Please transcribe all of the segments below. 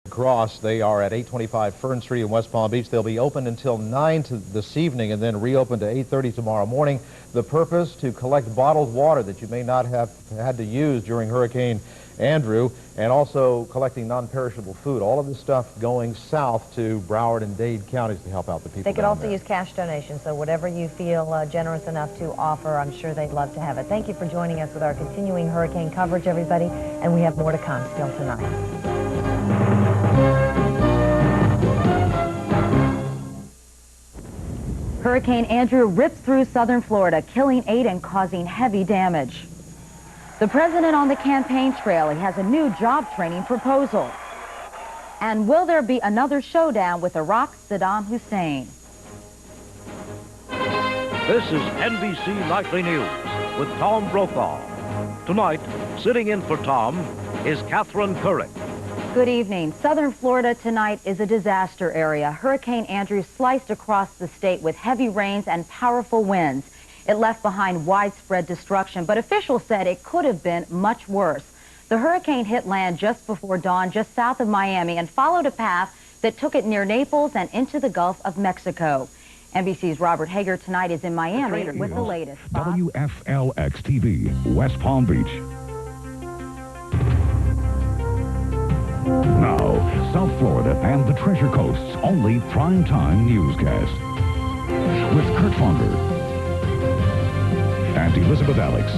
Cross. They are at 825 Fern Street in West Palm Beach. They'll be open until 9 this evening and then reopen to 8:30 tomorrow morning. The purpose, to collect bottled water that you may not have had to use during Hurricane Andrew, and also collecting non-perishable food. All of this stuff going south to Broward and Dade counties to help out the people. They could also use cash donations, so whatever you feel generous enough to offer, I'm sure they'd love to have it. Thank you for joining us with our continuing hurricane coverage, everybody, and we have more to come still tonight. Hurricane Andrew ripped through southern Florida, killing 8 and causing heavy damage. The president on the campaign trail, he has a new job training proposal. And will there be another showdown with Iraq's Saddam Hussein? This is NBC Nightly News with Tom Brokaw. Tonight, sitting in for Tom is Katherine Couric. Good evening. Southern Florida tonight is a disaster area. Hurricane Andrew sliced across the state with heavy rains and powerful winds. It left behind widespread destruction, but officials said it could have been much worse. The hurricane hit land just before dawn, just south of Miami, and followed a path that took it near Naples and into the Gulf of Mexico. NBC's Robert Hager tonight is in Miami with the latest. WFLX TV, West Palm Beach. Now, South Florida and the Treasure Coast's only primetime newscast. With Kurt Fonger and Elizabeth Alex.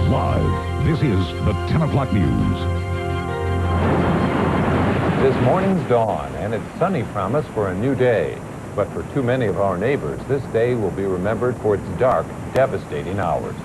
Live, this is the 10 o'clock news. This morning's dawn, and its sunny promise for a new day. But for too many of our neighbors, this day will be remembered for its dark, devastating hours.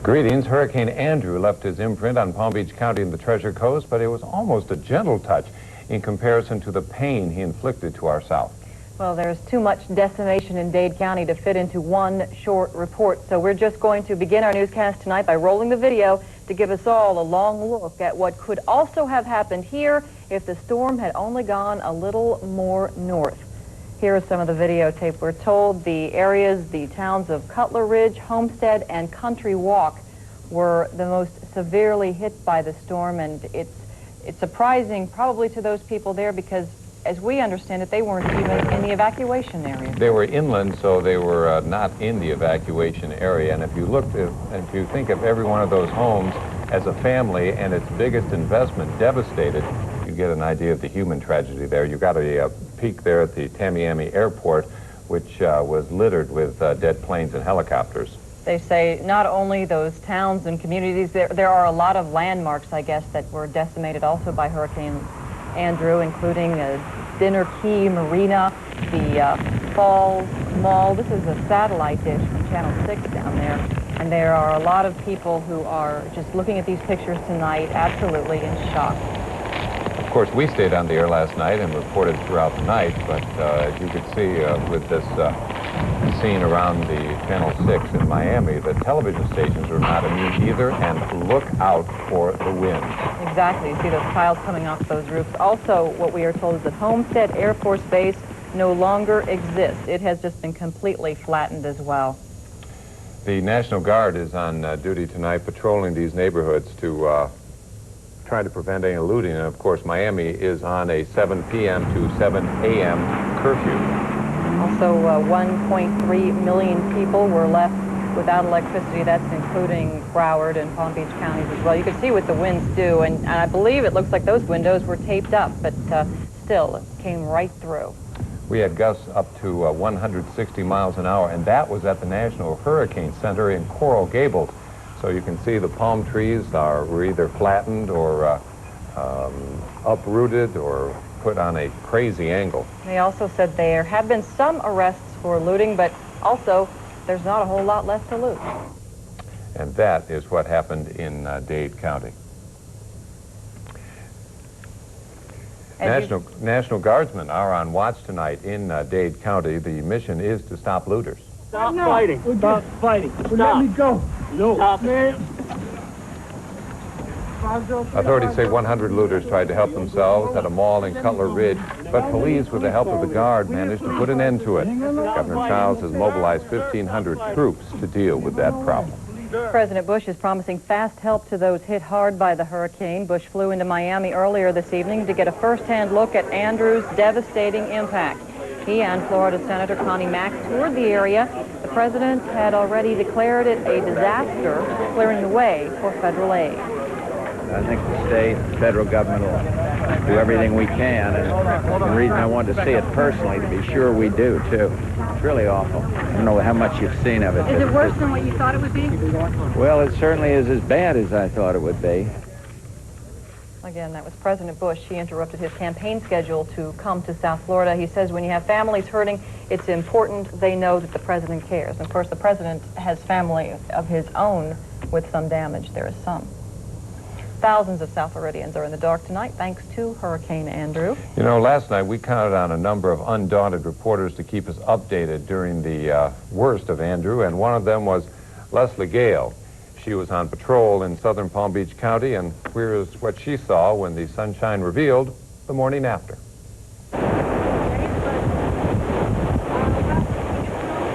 Greetings. Hurricane Andrew left his imprint on Palm Beach County and the Treasure Coast, but it was almost a gentle touch in comparison to the pain he inflicted to our south. Well, there's too much decimation in Dade County to fit into one short report, so we're just going to begin our newscast tonight by rolling the video to give us all a long look at what could also have happened here if the storm had only gone a little more north. Here is some of the videotape. We're told the areas, the towns of Cutler Ridge, Homestead, and Country Walk were the most severely hit by the storm, and it's surprising probably to those people there because, as we understand it, they weren't even in the evacuation area. They were inland, so they were not in the evacuation area. And if you think of every one of those homes as a family and its biggest investment devastated, you get an idea of the human tragedy there. You got a peek there at the Tamiami Airport, which was littered with dead planes and helicopters. They say not only those towns and communities, there are a lot of landmarks, I guess, that were decimated also by Hurricane Andrew, including Dinner Key Marina, the Falls Mall. This is a satellite dish from Channel 6 down there, and there are a lot of people who are just looking at these pictures tonight absolutely in shock. Of course, we stayed on the air last night and reported throughout the night, but as you could see with this scene around the Channel 6 in Miami, the television stations are not immune either, and look out for the wind. Exactly. You see those piles coming off those roofs. Also, what we are told is that Homestead Air Force Base no longer exists. It has just been completely flattened as well. The National Guard is on duty tonight patrolling these neighborhoods to try to prevent any looting. And of course, Miami is on a 7 p.m. to 7 a.m. curfew. Also, 1.3 million people were left without electricity. That's including Broward and Palm Beach counties as well. You can see what the winds do, and I believe it looks like those windows were taped up, but still, it came right through. We had gusts up to 160 miles an hour, and that was at the National Hurricane Center in Coral Gables. So you can see the palm trees were either flattened or uprooted or put on a crazy angle. They also said there have been some arrests for looting, but also there's not a whole lot left to loot. And that is what happened in Dade County. National Guardsmen are on watch tonight in Dade County. The mission is to stop looters. Stop fighting. Stop fighting. Stop. Let me go. No. Stop. Man. Authorities say 100 looters tried to help themselves at a mall in Cutler Ridge, but police, with the help of the Guard, managed to put an end to it. Governor Childs has mobilized 1,500 troops to deal with that problem. President Bush is promising fast help to those hit hard by the hurricane. Bush flew into Miami earlier this evening to get a first-hand look at Andrew's devastating impact. He and Florida Senator Connie Mack toured the area. The president had already declared it a disaster, clearing the way for federal aid. I think the state and federal government will do everything we can, and the reason I wanted to see it personally, to be sure we do, too. It's really awful. I don't know how much you've seen of it. Is it worse than what you thought it would be? Well, it certainly is as bad as I thought it would be. Again, that was President Bush. He interrupted his campaign schedule to come to South Florida. He says when you have families hurting, it's important they know that the president cares. And of course, the president has family of his own with some damage. There is some. Thousands of South Floridians are in the dark tonight thanks to Hurricane Andrew. You know, last night we counted on a number of undaunted reporters to keep us updated during the worst of Andrew, and one of them was Leslie Gale. She was on patrol in southern Palm Beach County, and here's what she saw when the sunshine revealed the morning after.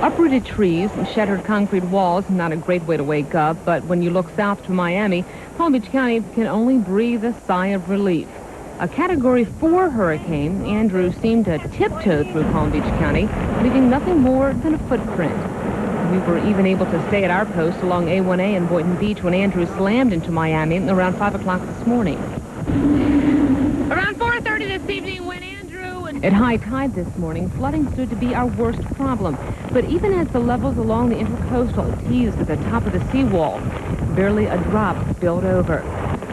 Uprooted trees, shattered concrete walls, not a great way to wake up, but when you look south to Miami, Palm Beach County can only breathe a sigh of relief. A Category 4 hurricane, Andrew seemed to tiptoe through Palm Beach County, leaving nothing more than a footprint. We were even able to stay at our post along A1A in Boynton Beach when Andrew slammed into Miami around 5 o'clock this morning. Around 4:30 this evening when Andrew and... At high tide this morning, flooding stood to be our worst problem. But even as the levels along the intercoastal teased at the top of the seawall, barely a drop spilled over.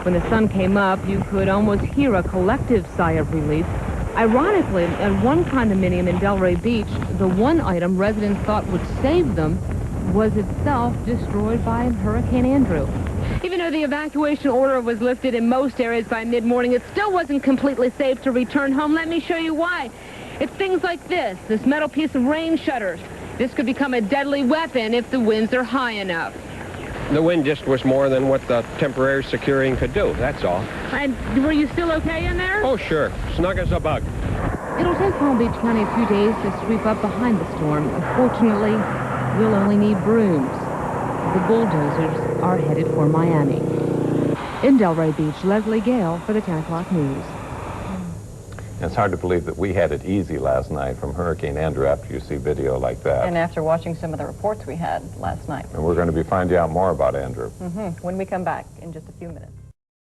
When the sun came up, you could almost hear a collective sigh of relief. Ironically, at one condominium in Delray Beach, the one item residents thought would save them was itself destroyed by Hurricane Andrew. Even though the evacuation order was lifted in most areas by mid-morning, it still wasn't completely safe to return home. Let me show you why. It's things like this metal piece of rain shutters. This could become a deadly weapon if the winds are high enough. The wind just was more than what the temporary securing could do, that's all. And were you still okay in there? Oh, sure. Snug as a bug. It'll take Palm Beach County a few days to sweep up behind the storm. Fortunately, we'll only need brooms. The bulldozers are headed for Miami. In Delray Beach, Leslie Gale for the 10 o'clock news. It's hard to believe that we had it easy last night from Hurricane Andrew after you see video like that. And after watching some of the reports we had last night. And we're going to be finding out more about Andrew. When we come back in just a few minutes.